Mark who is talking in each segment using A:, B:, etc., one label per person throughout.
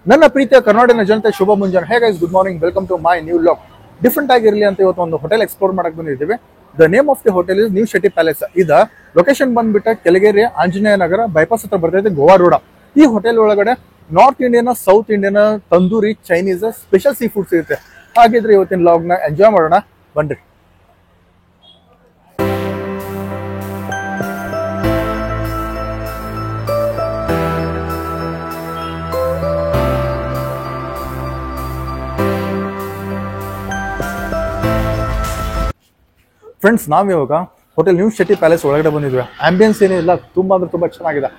A: ನನ್ನ ಪ್ರೀತಿಯ ಕರ್ನಾಟಕ ಜನತೆ ಶುಭ ಮುಂಜಾನೆ. Hey guys, good morning, welcome to my new vlog. Different ಆಗಿರಲಿ ಅಂತ ಇವತ್ತು ಒಂದು ಹೋಟೆಲ್ ಎಕ್ಸ್ಪ್ಲೋರ್ ಮಾಡಕ್ ಬಂದಿದ್ದೀವಿ. The name of the hotel is new Shetty palace. ಇದ ಲೊಕೇಶನ್ ಬಂದ್ಬಿಟ್ಟು ಕೆಳಗೇರಿ ಆಂಜನೇಯ ನಗರ ಬೈಪಾಸ್ ಹತ್ರ ಬರ್ತೈತೆ, ಗೋವಾ ರೋಡ. ಈ ಹೋಟೆಲ್ ಒಳಗಡೆ north Indian, south Indian, tandoori, Chinese, special sea food ಸಿಗುತ್ತೆ. ಹಾಗಿದ್ರೆ ಇವತ್ತಿನ ವ್ಲಾಗ್ ನ ಎಂಜಾಯ್ ಮಾಡೋಣ ಬನ್ರಿ. ಫ್ರೆಂಡ್ಸ್, ನಾವಿವಾಗ ಹೋಟೆಲ್ ನ್ಯೂ ಶೆಟ್ಟಿ ಪ್ಯಾಲೇಸ್ ಒಳಗಡೆ ಬಂದಿದ್ವಿ. ಆಂಬಿಯನ್ಸ್ ಏನಿಲ್ಲ, ತುಂಬಾ ಅಂದ್ರೆ ತುಂಬಾ ಚೆನ್ನಾಗಿದೆ.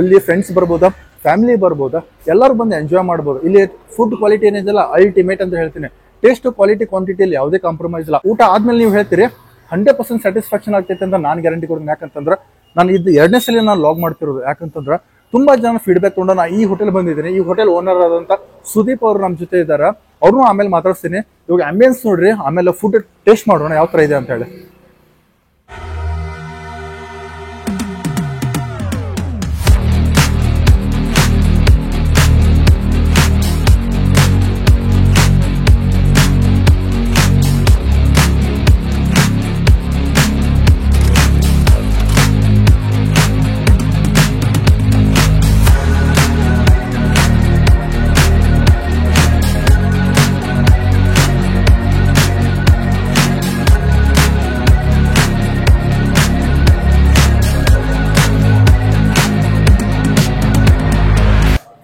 A: ಇಲ್ಲಿ ಫ್ರೆಂಡ್ಸ್ ಬರ್ಬೋದಾ, ಫ್ಯಾಮಿಲಿ ಬರ್ಬೋದಾ, ಎಲ್ಲರೂ ಬಂದು ಎಂಜಾಯ್ ಮಾಡ್ಬೋದು. ಇಲ್ಲಿ ಫುಡ್ ಕ್ವಾಲಿಟಿ ಏನಿದೆಲ್ಲ ಅಲ್ಟಿಮೇಟ್ ಅಂತ ಹೇಳ್ತೀನಿ. ಟೇಸ್ಟ್, ಕ್ವಾಲಿಟಿ, ಕ್ವಾಂಟಿಟಿಯಲ್ಲಿ ಯಾವುದೇ ಕಾಂಪ್ರಮೈಸ್ ಇಲ್ಲ. ಊಟ ಆದ್ಮೇಲೆ ನೀವು ಹೇಳ್ತೀರಿ 100% ಸ್ಯಾಟಿಸ್ಫ್ಯಾಕ್ಷನ್ ಆಗ್ತೈತೆ ಅಂತ ನಾನು ಗ್ಯಾರಂಟಿ ಕೊಡ್ತೀನಿ. ಯಾಕಂತಂದ್ರೆ ನಾನು ಇದು 2ನೇ ಸಲ ನಾನು ಲಾಗ್ ಮಾಡ್ತಿರೋದು. ಯಾಕಂತಂದ್ರೆ ತುಂಬಾ ಜನ ಫೀಡ್ಬ್ಯಾಕ್ ತೊಗೊಂಡು ನಾನು ಈ ಹೋಟೆಲ್ ಬಂದಿದ್ದೀನಿ. ಈ ಹೋಟೆಲ್ ಓನರ್ ಆದಂತ ಸುದೀಪ್ ಅವರು ನಮ್ಮ ಜೊತೆ ಇದ್ದಾರೆ. ಅವ್ರನ್ನೂ ಆಮೇಲೆ ಮಾತಾಡ್ತೀನಿ. ಇವಾಗ ಆಂಬಿಯನ್ಸ್ ನೋಡ್ರಿ, ಆಮೇಲೆ ಫುಡ್ ಟೇಸ್ಟ್ ಮಾಡೋಣ ಯಾವ ತರ ಇದೆ ಅಂತ ಹೇಳಿ.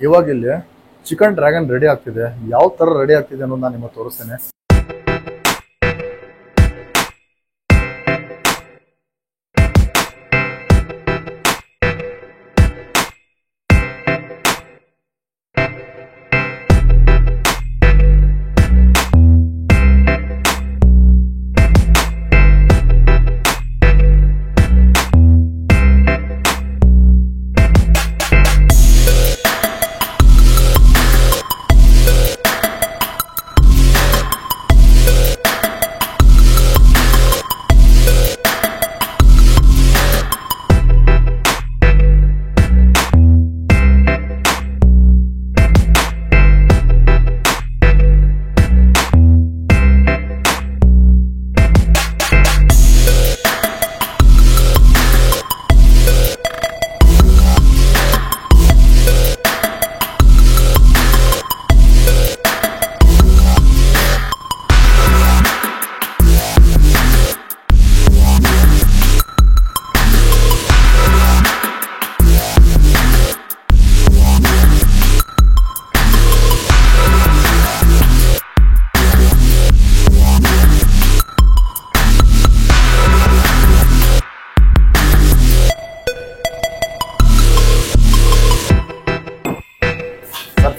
A: ಇವಾಗ ಇಲ್ಲಿ ಚಿಕನ್ ಡ್ರ್ಯಾಗನ್ ರೆಡಿ ಆಗ್ತಿದೆ. ಯಾವ ತರ ರೆಡಿ ಆಗ್ತಿದೆ ಅನ್ನೋದು ನಾನು ನಿಮಗೆ ತೋರಿಸ್ತೇನೆ.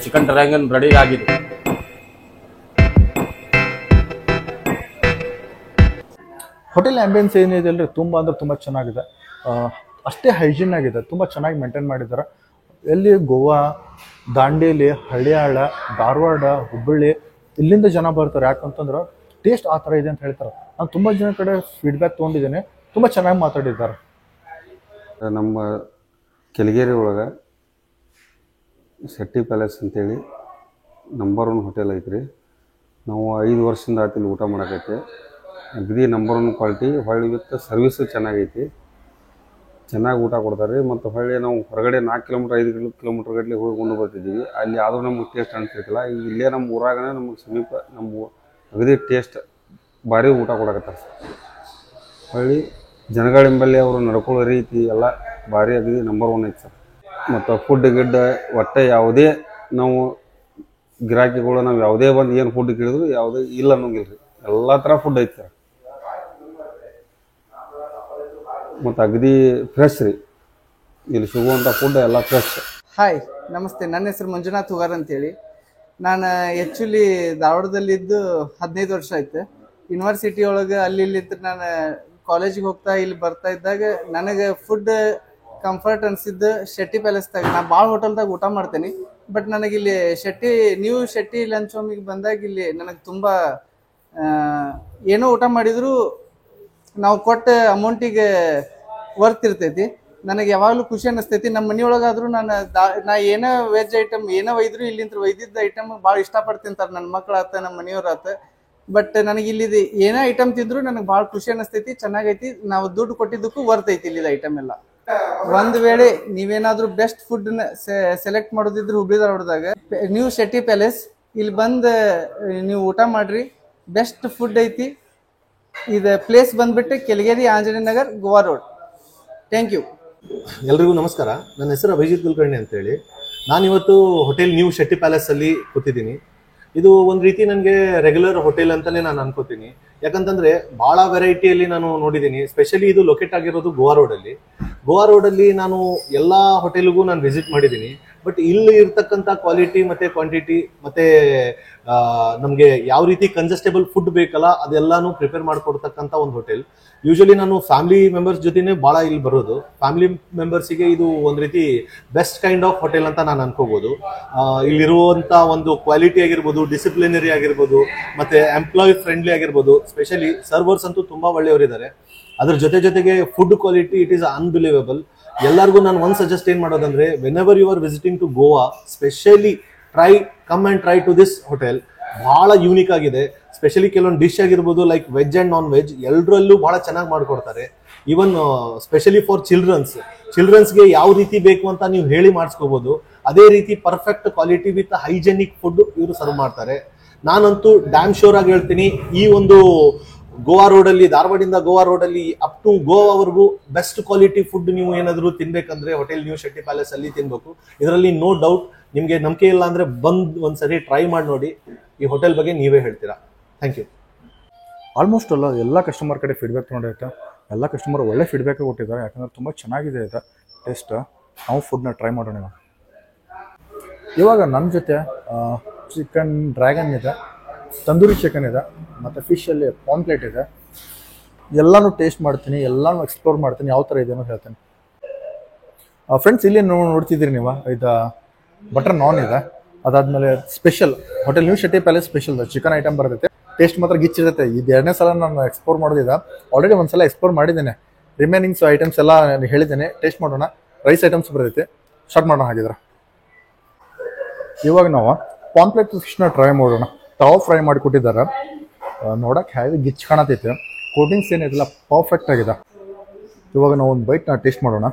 B: ಚಿಕನ್ ಡ್ರ್ಯಾಗನ್ ರೆಡಿ ಆಗಿದೆ.
A: ಹೋಟೆಲ್ ಆಂಬಿಯನ್ಸ್ ಏನಿದೆ ಅಲ್ರಿ, ತುಂಬಾ ಅಂದ್ರೆ ತುಂಬಾ ಚೆನ್ನಾಗಿದೆ. ಅಷ್ಟೇ ಹೈಜೀನ್ ಆಗಿದೆ, ತುಂಬಾ ಚೆನ್ನಾಗಿ ಮೇಂಟೈನ್ ಮಾಡಿದ್ದಾರೆ. ಎಲ್ಲಿ ಗೋವಾ, ದಾಂಡೇಲಿ, ಹಳಿಯಾಳ, ಧಾರವಾಡ, ಹುಬ್ಬಳ್ಳಿ ಇಲ್ಲಿಂದ ಜನ ಬರ್ತಾರೆ. ಯಾಕಂತಂದ್ರೆ ಟೇಸ್ಟ್ ಆ ಥರ ಇದೆ ಅಂತ ಹೇಳ್ತಾರೆ. ನಾನು ತುಂಬ ಜನ ಕಡೆ ಫೀಡ್ಬ್ಯಾಕ್ ತೊಗೊಂಡಿದ್ದೇನೆ, ತುಂಬ ಚೆನ್ನಾಗಿ ಮಾತಾಡಿದ್ದಾರೆ.
C: ನಮ್ಮ ಕೆಳಗೇರಿ ಒಳಗೆ ಶೆಟ್ಟಿ ಪ್ಯಾಲೇಸ್ ಅಂತೇಳಿ ನಂಬರ್ 1 ಹೋಟೆಲ್ ಐತ್ರಿ. ನಾವು 5 ವರ್ಷದಿಂದ ಆತಿಲ್ಲಿ ಊಟ ಮಾಡಕೈತೆ. ಅಗದಿ ನಂಬರ್ 1 ಕ್ವಾಲಿಟಿ, ಹೊಳ್ಳಿ ವಿತ್ ಸರ್ವಿಸು ಚೆನ್ನಾಗೈತಿ. ಚೆನ್ನಾಗಿ ಊಟ ಕೊಡ್ತಾರೆ. ಮತ್ತು ಹೊಳ್ಳಿ ನಾವು ಹೊರಗಡೆ 4 ಕಿಲೋಮೀಟ್ರ್ 5 ಕಿಲೋಮೀಟ್ರ್ ಗಟ್ಟಲೆ ಹೋಗಿ ಉಂಡು ಬರ್ತಿದ್ದೀವಿ. ಅಲ್ಲಿ ಆದರೂ ನಮಗೆ ಟೇಸ್ಟ್ ಅನಿಸ್ತಿರ್ತಿಲ್ಲ. ಈಗ ಇಲ್ಲೇ ನಮ್ಮ ಊರಾಗನೇ ನಮಗೆ ಸಮೀಪ ನಮ್ಮ ಅಗದಿ ಟೇಸ್ಟ್ ಭಾರಿ ಊಟ ಕೊಡಕತ್ತಾರೆ. ಹೊಳ್ಳಿ ಜನಗಳಿಂಬಲ್ಲಿ ಅವರು ನಡ್ಕೊಳ್ಳೋ ರೀತಿ ಎಲ್ಲ ಭಾರಿ ಅಗದಿ ನಂಬರ್ 1 ಐತೆ ಸರ್. ಮತ್ತು ಫುಡ್ ಗಿಡ್ ಒಟ್ಟೆ ಯಾವುದೇ ನಾವು ಗಿರಾಕಿಗಳು ನಾವು ಯಾವುದೇ ಬಂದು ಏನು ಫುಡ್ ಕೇಳಿದ್ರು ಯಾವುದೇ ಇಲ್ಲ ಅನ್ನೋಂಗಿಲ್ಲ ರೀ. ಎಲ್ಲ ಥರ ಫುಡ್ ಐತೆ ಸರ್. ಮತ್ತು ಅಗದಿ ಫ್ರೆಶ್ ರೀ. ಇಲ್ಲಿ ಸಿಗುವಂಥ ಫುಡ್ ಎಲ್ಲ ಫ್ರೆಶ್.
D: ಹಾಯ್, ನಮಸ್ತೆ. ನನ್ನ ಹೆಸರು ಮಂಜುನಾಥ್ ಹುಗಾರ್ ಅಂತೇಳಿ. ನಾನು ಆ್ಯಕ್ಚುಲಿ ಧಾರವಾಡದಲ್ಲಿದ್ದು 15 ವರ್ಷ ಆಯ್ತು. ಯೂನಿವರ್ಸಿಟಿ ಒಳಗೆ ಅಲ್ಲಿ ನಾನು ಕಾಲೇಜಿಗೆ ಹೋಗ್ತಾ ಇಲ್ಲಿ ಬರ್ತಾ ಇದ್ದಾಗ ನನಗೆ ಫುಡ್ ಕಂಫರ್ಟ್ ಅನಿಸಿದ್ದು ಶೆಟ್ಟಿ ಪ್ಯಾಲೇಸ್ದಾಗ. ನಾನು ಭಾಳ ಹೋಟೆಲ್ದಾಗ ಊಟ ಮಾಡ್ತೇನೆ, ಬಟ್ ನನಗಿಲ್ಲಿ ನ್ಯೂ ಶೆಟ್ಟಿ ಲಂಚ್ ಹೋಮಿಗೆ ಬಂದಾಗ ಇಲ್ಲಿ ನನಗೆ ತುಂಬ ಏನೋ ಊಟ ಮಾಡಿದ್ರು ನಾವು ಕೊಟ್ಟ ಅಮೌಂಟಿಗೆ ವರ್ತ್ ಇರ್ತೈತಿ. ನನಗೆ ಯಾವಾಗಲೂ ಖುಷಿ ಅನ್ನಿಸ್ತೈತಿ. ನಮ್ಮ ಮನೆಯೊಳಗಾದ್ರೂ ನಾ ಏನೋ ವೆಜ್ ಐಟಮ್ ಏನೋ ಒಯ್ದ್ರು ಇಲ್ಲಿಂದ ಒಯ್ದಿದ್ದ ಐಟಮ್ ಭಾಳ ಇಷ್ಟಪಟ್ಟು ತಿಂತಾರೆ ನನ್ನ ಮಕ್ಳು ಆತ ನಮ್ಮ ಮನೆಯವ್ರ ಆತ. ಬಟ್ ನನಗೆ ಇಲ್ಲಿದು ಏನೇ ಐಟಮ್ ತಿಂದ್ರು ನನಗೆ ಭಾಳ ಖುಷಿ ಅನ್ನಿಸ್ತೈತಿ, ಚೆನ್ನಾಗೈತಿ. ನಾವು ದುಡ್ಡು ಕೊಟ್ಟಿದ್ದಕ್ಕೂ ವರ್ತ್ ಐತಿ ಇಲ್ಲಿದ ಐಟಮ್ ಎಲ್ಲ. ಒಂದ್ ವೇಳೆ ನೀವೇನಾದ್ರೂ ಬೆಸ್ಟ್ ಫುಡ್ ಸೆಲೆಕ್ಟ್ ಮಾಡೋದಿದ್ರೆ ಹುಬ್ಳಿ ಧಾರವಾಡದಾಗ ನ್ಯೂ ಶೆಟ್ಟಿ ಪ್ಯಾಲೇಸ್ ಇಲ್ಲಿ ಬಂದು ನೀವು ಊಟ ಮಾಡ್ರಿ. ಬೆಸ್ಟ್ ಫುಡ್ ಐತಿ. ಇದು ಪ್ಲೇಸ್ ಬಂದ್ಬಿಟ್ಟು Kelageri Anjaneya Nagar, Goa road. Thank you.
E: ಎಲ್ರಿಗೂ ನಮಸ್ಕಾರ. ನನ್ನ ಹೆಸರು ಅಭಿಜಿತ್ ಕುಲಕರ್ಣಿ ಅಂತೇಳಿ. ನಾನಿವತ್ತು ಹೋಟೆಲ್ ನ್ಯೂ ಶೆಟ್ಟಿ ಪ್ಯಾಲೇಸಲ್ಲಿ ಕೂತಿದ್ದೀನಿ. ಇದು ಒಂದು ರೀತಿ ನನಗೆ ರೆಗ್ಯುಲರ್ ಹೋಟೆಲ್ ಅಂತಲೇ ನಾನು ಅನ್ಕೋತೀನಿ. ಯಾಕಂತಂದರೆ ಭಾಳ ವೆರೈಟಿಯಲ್ಲಿ ನಾನು ನೋಡಿದ್ದೀನಿ. ಸ್ಪೆಷಲಿ ಇದು ಲೊಕೇಟ್ ಆಗಿರೋದು ಗೋವಾ ರೋಡಲ್ಲಿ. ಗೋವಾ ರೋಡಲ್ಲಿ ನಾನು ಎಲ್ಲ ಹೋಟೆಲ್ಗೂ ನಾನು ವಿಸಿಟ್ ಮಾಡಿದ್ದೀನಿ. ಬಟ್ ಇಲ್ಲಿ ಇರ್ತಕ್ಕಂಥ ಕ್ವಾಲಿಟಿ ಮತ್ತು ಕ್ವಾಂಟಿಟಿ ಮತ್ತು ನಮಗೆ ಯಾವ ರೀತಿ ಕಂಜೆಸ್ಟೇಬಲ್ ಫುಡ್ ಬೇಕಲ್ಲ ಅದೆಲ್ಲಾನು ಪ್ರಿಪೇರ್ ಮಾಡಿಕೊಡ್ತಕ್ಕಂಥ ಒಂದು ಹೋಟೆಲ್. ಯೂಶಲಿ ನಾನು ಫ್ಯಾಮಿಲಿ ಮೆಂಬರ್ಸ್ ಜೊತೆನೇ ಭಾಳ ಇಲ್ಲಿ ಬರೋದು. ಫ್ಯಾಮಿಲಿ ಮೆಂಬರ್ಸಿಗೆ ಇದು ಒಂದು ರೀತಿ ಬೆಸ್ಟ್ ಕೈಂಡ್ ಆಫ್ ಹೋಟೆಲ್ ಅಂತ ನಾನು ಅನ್ಕೋಬೋದು. ಇಲ್ಲಿರುವಂಥ ಒಂದು ಕ್ವಾಲಿಟಿ ಆಗಿರ್ಬೋದು, ಡಿಸಿಪ್ಲಿನರಿ ಆಗಿರ್ಬೋದು, ಮತ್ತು ಎಂಪ್ಲಾಯ್ ಫ್ರೆಂಡ್ಲಿ ಆಗಿರ್ಬೋದು. ಸ್ಪೆಷಲಿ ಸರ್ವರ್ಸ್ ಅಂತೂ ತುಂಬ ಒಳ್ಳೆಯವರಿದ್ದಾರೆ. ಅದ್ರ ಜೊತೆಗೆ food quality it is unbelievable. ಎಲ್ಲರಿಗೂ ನಾನು ಒಂದು ಸಜೆಸ್ಟ್ ಏನು ಮಾಡೋದಂದ್ರೆ, when ever you are visiting to Goa, specially come and try to this hotel. ಭಾಳ ಯೂನಿಕ್ ಆಗಿದೆ. ಸ್ಪೆಷಲಿ ಕೆಲವೊಂದು ಡಿಶ್ ಆಗಿರ್ಬೋದು, like veg and non veg ಎಲ್ಲರಲ್ಲೂ ಭಾಳ ಚೆನ್ನಾಗಿ ಮಾಡಿಕೊಡ್ತಾರೆ. ಈವನ್ ಸ್ಪೆಷಲಿ ಫಾರ್ ಚಿಲ್ಡ್ರನ್ಸ್ಗೆ ಯಾವ ರೀತಿ ಬೇಕು ಅಂತ ನೀವು ಹೇಳಿ ಮಾಡಿಸ್ಕೋಬೋದು. ಅದೇ ರೀತಿ perfect quality with hygienic food ಇವರು ಸರ್ವ್ ಮಾಡ್ತಾರೆ. ನಾನಂತೂ ಡ್ಯಾಮ್ ಶೋರ್ ಆಗಿ ಹೇಳ್ತೀನಿ, ಈ ಒಂದು ಗೋವಾ ರೋಡಲ್ಲಿ, ಧಾರವಾಡಿಂದ ಗೋವಾ ರೋಡಲ್ಲಿ ಅಪ್ ಟು ಗೋವಾವರೆಗೂ ಬೆಸ್ಟ್ ಕ್ವಾಲಿಟಿ ಫುಡ್ ನೀವು ಏನಾದರೂ ತಿನ್ಬೇಕಂದ್ರೆ ಹೋಟೆಲ್ ನ್ಯೂ ಶೆಟ್ಟಿ ಪ್ಯಾಲೇಸ್ ಅಲ್ಲಿ ತಿನ್ಬೇಕು. ಇದರಲ್ಲಿ ನೋ ಡೌಟ್. ನಿಮಗೆ ನಂಬಿಕೆ ಇಲ್ಲ ಅಂದ್ರೆ ಬಂದು ಒಂದ್ಸರಿ ಟ್ರೈ ಮಾಡಿ ನೋಡಿ. ಈ ಹೋಟೆಲ್ ಬಗ್ಗೆ ನೀವೇ ಹೇಳ್ತೀರಾ. Thank you.
A: ಆಲ್ಮೋಸ್ಟ್ ಎಲ್ಲ ಕಸ್ಟಮರ್ ಕಡೆ ಫೀಡ್ಬ್ಯಾಕ್ ನೋಡೈತೆ. ಎಲ್ಲ ಕಸ್ಟಮರ್ ಒಳ್ಳೆ ಫೀಡ್ಬ್ಯಾಕ್ ಕೊಟ್ಟಿದ್ದಾರೆ. ಯಾಕಂದ್ರೆ ತುಂಬ ಚೆನ್ನಾಗಿದೆ ಇದೆ ಟೇಸ್ಟ್. ನಾವು ಫುಡ್ನ ಟ್ರೈ ಮಾಡೋಣ. ಇವಾಗ ನಮ್ಮ ಜೊತೆ ಚಿಕನ್ ಡ್ರ್ಯಾಗನ್ ಇದೆ, ತಂದೂರಿ ಚಿಕನ್ ಇದೆ, ಮತ್ತು ಫಿಶಲ್ಲಿ ಪಾಂಪ್ಲೆಟ್ ಇದೆ. ಎಲ್ಲನೂ ಟೇಸ್ಟ್ ಮಾಡ್ತೀನಿ, ಎಲ್ಲನೂ ಎಕ್ಸ್ಪ್ಲೋರ್ ಮಾಡ್ತೀನಿ, ಯಾವ ಥರ ಇದೆ ಅನ್ನೋ ಹೇಳ್ತೀನಿ. ಫ್ರೆಂಡ್ಸ್, ಇಲ್ಲಿ ನೋಡ್ತಿದ್ದೀರಿ ನೀವು, ಇದು ಬಟರ್ ನಾನ್ ಇದೆ. ಅದಾದಮೇಲೆ special hotel new Shetty palace special chicken item ಬರ್ತೈತೆ. ಟೇಸ್ಟ್ ಮಾತ್ರ ಗಿಚ್ಚಿರುತ್ತೆ. ಇದು 2ನೇ ಸಲ ನಾನು ಎಕ್ಸ್ಪ್ಲೋರ್ ಮಾಡೋದಿದೆ. ಆಲ್ರೆಡಿ ಒಂದ್ಸಲ ಎಕ್ಸ್ಪ್ಲೋರ್ ಮಾಡಿದ್ದೇನೆ. ರಿಮೈನಿಂಗ್ಸ್ ಐಟಮ್ಸ್ ಎಲ್ಲ ಹೇಳಿದ್ದೇನೆ. ಟೇಸ್ಟ್ ಮಾಡೋಣ. ರೈಸ್ ಐಟಮ್ಸ್ ಬರ್ತೈತೆ. ಸ್ಟಾರ್ಟ್ ಮಾಡೋಣ. ಹಾಗಿದ್ರೆ ಇವಾಗ ನಾವು ಪಾಂಪ್ಲೆಟ್ ಫಿಶ್ನ ಟ್ರೈ ಮಾಡೋಣ. ತಾವು ಫ್ರೈ ಮಾಡಿ ಕೊಟ್ಟಿದ್ದಾರೆ. ನೋಡಕ್ಕೆ ಹೇಗೆ ಗಿಚ್ ಕಾಣತೈತೆ. ಕೋಟಿಂಗ್ಸ್ ಏನಿದೆಲ್ಲ ಪರ್ಫೆಕ್ಟ್ ಆಗಿದೆ. ಇವಾಗ ನಾವು ಒಂದು ಬೈಟ್ನ ಟೇಸ್ಟ್ ಮಾಡೋಣ.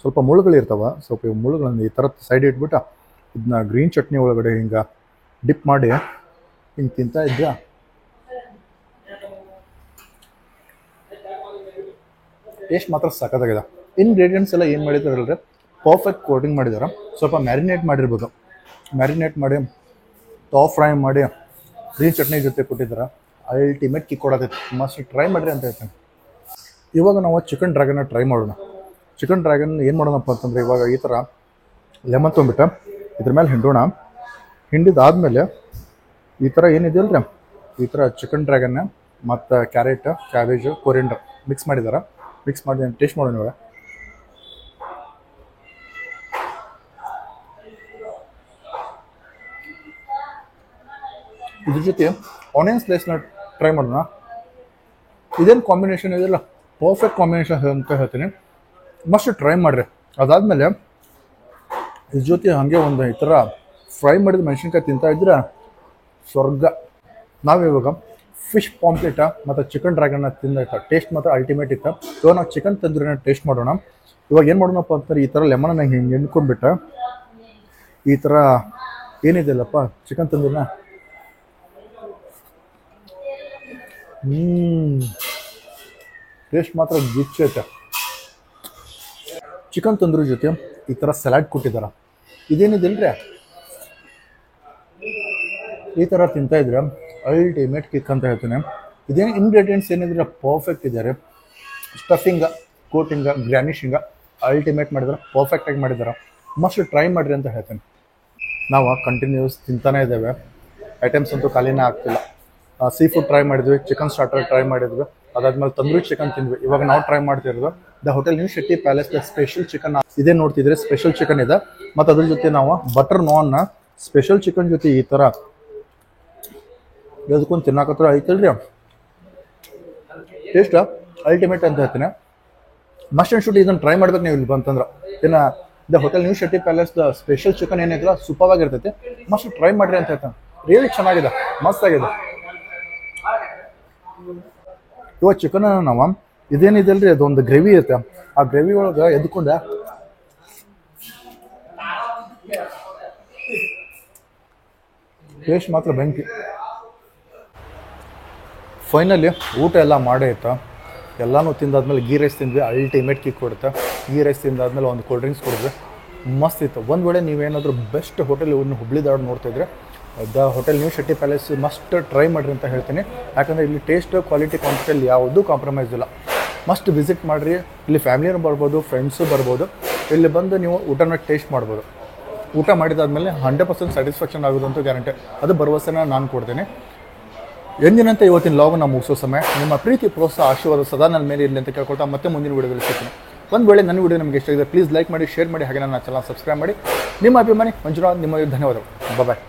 A: ಸ್ವಲ್ಪ ಮುಳ್ಳುಗಳಿರ್ತಾವೆ. ಸ್ವಲ್ಪ ಮುಳ್ಳುಗಳನ್ನು ಈ ಥರ ಸೈಡ್ ಇಟ್ಬಿಟ್ಟು ಇದನ್ನ ಗ್ರೀನ್ ಚಟ್ನಿ ಒಳಗಡೆ ಹಿಂಗೆ ಡಿಪ್ ಮಾಡಿ ಹಿಂಗೆ ತಿಂತಾ ಇದ್ದ ಟೇಸ್ಟ್ ಮಾತ್ರ ಸಖತ್ತಾಗಿದೆ. ಇಂಗ್ರೀಡಿಯೆಂಟ್ಸ್ ಎಲ್ಲ ಏನು ಮಾಡಿದ್ದಾರೆ ಅಂದರೆ ಪರ್ಫೆಕ್ಟ್ ಕೋಟಿಂಗ್ ಮಾಡಿದ್ದಾರೆ. ಸ್ವಲ್ಪ ಮ್ಯಾರಿನೇಟ್ ಮಾಡಿರ್ಬೋದು. ಮ್ಯಾರಿನೇಟ್ ಮಾಡಿ ತಾವ್ ಫ್ರೈ ಮಾಡಿ ಗ್ರೀನ್ ಚಟ್ನಿ ಜೊತೆ ಕೊಟ್ಟಿದ್ದಾರೆ. ಅಲ್ಟಿಮೇಟ್ ಕಿಕ್ ಕೊಡತೈತೆ. ಮಸ್ಟ್ ಟ್ರೈ ಮಾಡಿರಿ ಅಂತ ಹೇಳ್ತೇನೆ. ಇವಾಗ ನಾವು ಚಿಕನ್ ಡ್ರ್ಯಾಗನ್ನ ಟ್ರೈ ಮಾಡೋಣ. ಚಿಕನ್ ಡ್ರ್ಯಾಗನ್ ಏನು ಮಾಡೋಣಪ್ಪ ಅಂತಂದರೆ, ಇವಾಗ ಈ ಥರ ಲೆಮನ್ ತೊಗೊಂಬಿಟ್ಟು ಇದ್ರ ಮೇಲೆ ಹಿಂಡೋಣ. ಹಿಂಡಿದಾದ್ಮೇಲೆ ಈ ಥರ ಏನಿದೆಯಲ್ರಿ, ಈ ಥರ ಚಿಕನ್ ಡ್ರ್ಯಾಗನ್ನ ಮತ್ತು ಕ್ಯಾರೆಟ್, ಕ್ಯಾಬೇಜು, ಕೊರಿಯಂಡರ್ ಮಿಕ್ಸ್ ಮಾಡಿದ್ದಾರೆ. ಮಿಕ್ಸ್ ಮಾಡಿ ಟೇಸ್ಟ್ ಮಾಡೋಣ ಇವಾಗ. ಇದ್ರ ಜೊತೆ ಆನಿಯನ್ ಸ್ಲೈಸ್ನ ಟ್ರೈ ಮಾಡೋಣ. ಇದೇನು ಕಾಂಬಿನೇಷನ್ ಇದೆಯಲ್ಲ, ಪರ್ಫೆಕ್ಟ್ ಕಾಂಬಿನೇಷನ್ ಅಂತ ಹೇಳ್ತೀನಿ. ಮಸ್ಟ್ ಟ್ರೈ ಮಾಡಿರಿ. ಅದಾದಮೇಲೆ ಇದ್ರ ಜೊತೆ ಹಾಗೆ ಒಂದು ಈ ಥರ ಫ್ರೈ ಮಾಡಿದ ಮೆಣಸಿನ್ಕಾಯಿ ತಿಂತಾ ಇದ್ರೆ ಸ್ವರ್ಗ. ನಾವಿವಾಗ ಫಿಶ್ ಪಾಂಪ್ಲೆಟ ಮತ್ತು ಚಿಕನ್ ಡ್ರ್ಯಾಗನ್ನ ತಿಂದಾಯ್ತು. ಟೇಸ್ಟ್ ಮಾತ್ರ ಅಲ್ಟಿಮೇಟ್ ಇತ್ತು. ಸೊ ನಾವು ಚಿಕನ್ ತಂದೂರಿನ ಟೇಸ್ಟ್ ಮಾಡೋಣ. ಇವಾಗ ಏನು ಮಾಡೋಣಪ್ಪ ಅಂತಂದ್ರೆ, ಈ ಥರ ಲೆಮನ್ನ ಹಿಂಗೆ ಎಣ್ಕೊಂಡ್ಬಿಟ್ಟು ಈ ಥರ ಏನಿದೆಯಲ್ಲಪ್ಪ ಚಿಕನ್ ತಂದೂರಿನ ಟೇಸ್ಟ್ ಮಾತ್ರ ಗಿಚ್ಚೈತೆ. ಚಿಕನ್ ತಂದೂರಿ ಜೊತೆ ಈ ಥರ ಸಲಾಡ್ ಕೊಟ್ಟಿದ್ದಾರೆ. ಇದೇನಿದೆಲ್ರಿ, ಈ ಥರ ತಿಂತಾ ಇದ್ರೆ ಅಲ್ಟಿಮೇಟ್ ಕಿಕ್ ಅಂತ ಹೇಳ್ತೀನಿ. ಇದೇನು ಇಂಗ್ರೀಡಿಯೆಂಟ್ಸ್ ಏನಿದ್ರೆ ಪರ್ಫೆಕ್ಟ್ ಇದ್ದಾರೆ. ಸ್ಟಫಿಂಗ, ಕೋಟಿಂಗ, ಗ್ರ್ಯಾನಿಶಿಂಗ ಅಲ್ಟಿಮೇಟ್ ಮಾಡಿದ್ದಾರೆ. ಪರ್ಫೆಕ್ಟಾಗಿ ಮಾಡಿದ್ದಾರೆ. ಮಸ್ಟ್ ಟ್ರೈ ಮಾಡಿರಿ ಅಂತ ಹೇಳ್ತೀನಿ. ನಾವು ಕಂಟಿನ್ಯೂಸ್ ತಿಂತಾನೇ ಇದ್ದೇವೆ. ಐಟಮ್ಸ್ ಅಂತೂ ಖಾಲಿನೇ ಆಗ್ತಿಲ್ಲ. ಸೀ ಫುಡ್ ಟ್ರೈ ಮಾಡಿದ್ವಿ, ಚಿಕನ್ ಸ್ಟಾರ್ಟರ್ ಟ್ರೈ ಮಾಡಿದ್ವಿ, ಅದಾದ್ಮೇಲೆ ತಂದೂರಿ ಚಿಕನ್ ತಿಂದ್ವಿ. ಇವಾಗ ನಾವು ಟ್ರೈ ಮಾಡ್ತಿರೋದು the hotel new Shetty palace the special chicken. ಇದೇ ನೋಡ್ತಿದ್ರೆ ಸ್ಪೆಷಲ್ ಚಿಕನ್ ಇದೆ. ಮತ್ತು ಅದ್ರ ಜೊತೆ ನಾವು ಬಟರ್ ನಾನ್ನ ಸ್ಪೆಷಲ್ ಚಿಕನ್ ಜೊತೆ ಈ ಥರ ಎದ್ಕೊಂಡು ತಿನ್ನಕತ್ರ ಐತಲ್ರಿ. ಟೇಸ್ಟ್ ಅಲ್ಟಿಮೇಟ್ ಅಂತ ಹೇಳ್ತೀನಿ. ಮಸ್ಟ್ ಆ್ಯಂಡ್ ಶುಡ್ ಇದನ್ನು ಟ್ರೈ ಮಾಡ್ಬೇಕು ನೀವು ಇಲ್ಲಿ ಬಂತಂದ್ರೆ. ಇನ್ನು the hotel new Shetty palace the special chicken ಏನೈತಲ್ಲ ಸೂಪರ್ ಆಗಿರ್ತೈತಿ, ಮಸ್ಟ್ ಟ್ರೈ ಮಾಡ್ರಿ ಅಂತ ಹೇಳ್ತಾನೆ. ರಿಯಲಿ ಚೆನ್ನಾಗಿದೆ, ಮಸ್ತ್ ಆಗಿದೆ. ಇವತ್ತು ಚಿಕನ್ ನಾವು ಇದೇನಿದೆಯಲ್ರಿ ಅದೊಂದು ಗ್ರೇವಿ ಇರುತ್ತೆ, ಆ ಗ್ರೇವಿ ಒಳಗೆ ಎದ್ಕೊಂಡೆ ಟೇಸ್ಟ್ ಮಾತ್ರ ಬೆಂಕಿ. ಫೈನಲಿ ಊಟ ಎಲ್ಲ ಮಾಡೇ ಇತ್ತು, ಎಲ್ಲನೂ ತಿಂದಾದ್ಮೇಲೆ ಗೀ ರೈಸ್ ತಿಂದ್ವಿ, ಅಲ್ಟಿಮೇಟ್ ಕಿಕ್ ಕೊಡುತ್ತೆ. ಗೀ ರೈಸ್ ತಿಂದಾದ್ಮೇಲೆ ಒಂದು ಕೋಲ್ಡ್ ಡ್ರಿಂಕ್ಸ್ ಕೊಡಿದ್ವಿ, ಮಸ್ತ್ ಇತ್ತು. ಒಂದು ವೇಳೆ ನೀವೇನಾದರೂ ಬೆಸ್ಟ್ ಹೋಟೆಲ್ ಇನ್ನು ಹುಬ್ಳಿ ಧಾರವಾಡ ನೋಡ್ತಾ ಇದ್ರೆ the hotel new Shetty palace must try ಮಾಡಿರಿ ಅಂತ ಹೇಳ್ತೀನಿ. ಯಾಕಂದರೆ ಇಲ್ಲಿ ಟೇಸ್ಟ್ ಕ್ವಾಲಿಟಿ ಕ್ವಾಂಟಿಟಿಯಲ್ಲಿ ಯಾವುದೂ ಕಾಂಪ್ರಮೈಸ್ ಇಲ್ಲ. ಮಸ್ಟ್ ವಿಸಿಟ್ ಮಾಡಿರಿ. ಇಲ್ಲಿ ಫ್ಯಾಮಿಲಿನೂ ಬರ್ಬೋದು, ಫ್ರೆಂಡ್ಸು ಬರ್ಬೋದು. ಇಲ್ಲಿ ಬಂದು ನೀವು ಊಟನ ಟೇಸ್ಟ್ ಮಾಡ್ಬೋದು. ಊಟ ಮಾಡಿದಾದ್ಮೇಲೆ 100% ಸ್ಯಾಟಿಸ್ಫ್ಯಾಕ್ಷನ್ ಆಗೋದಂತೂ ಗ್ಯಾರಂಟಿ, ಅದು ಭರವಸೆನ ನಾನು ಕೊಡ್ತೀನಿ. ಎಂದಿನಂತೆ ಇವತ್ತಿನ ಲಾಗ್ ನಾವು ಮುಗಿಸೋ ಸಮಯ. ನಿಮ್ಮ ಪ್ರೀತಿ ಪ್ರೋತ್ಸಾಹ ಆಶೀರ್ವಾದ ಸದಾ ನನ್ನ ಮೇಲೆ ಇರಲಿ ಅಂತ ಕೇಳ್ಕೊಳ್ತಾ ಮತ್ತೆ ಮುಂದಿನ ವಿಡಿಯೋದಲ್ಲಿ ಸಿಗ್ತೀನಿ. ಒಂದು ವೇಳೆ ನನ್ನ ವಿಡಿಯೋ ನಿಮಗೆ ಇಷ್ಟ ಇದೆ ಪ್ಲೀಸ್ ಲೈಕ್ ಮಾಡಿ, ಶೇರ್ ಮಾಡಿ, ಹಾಗೆ ನನ್ನ ಚಾನಲ್ ಸಬ್ಸ್ಕ್ರೈಬ್ ಮಾಡಿ. ನಿಮ್ಮ ಅಭಿಮಾನಿ ಮಂಜುನಾಥ್, ನಿಮಗೆ ಧನ್ಯವಾದಗಳು. ಬಾಯ್.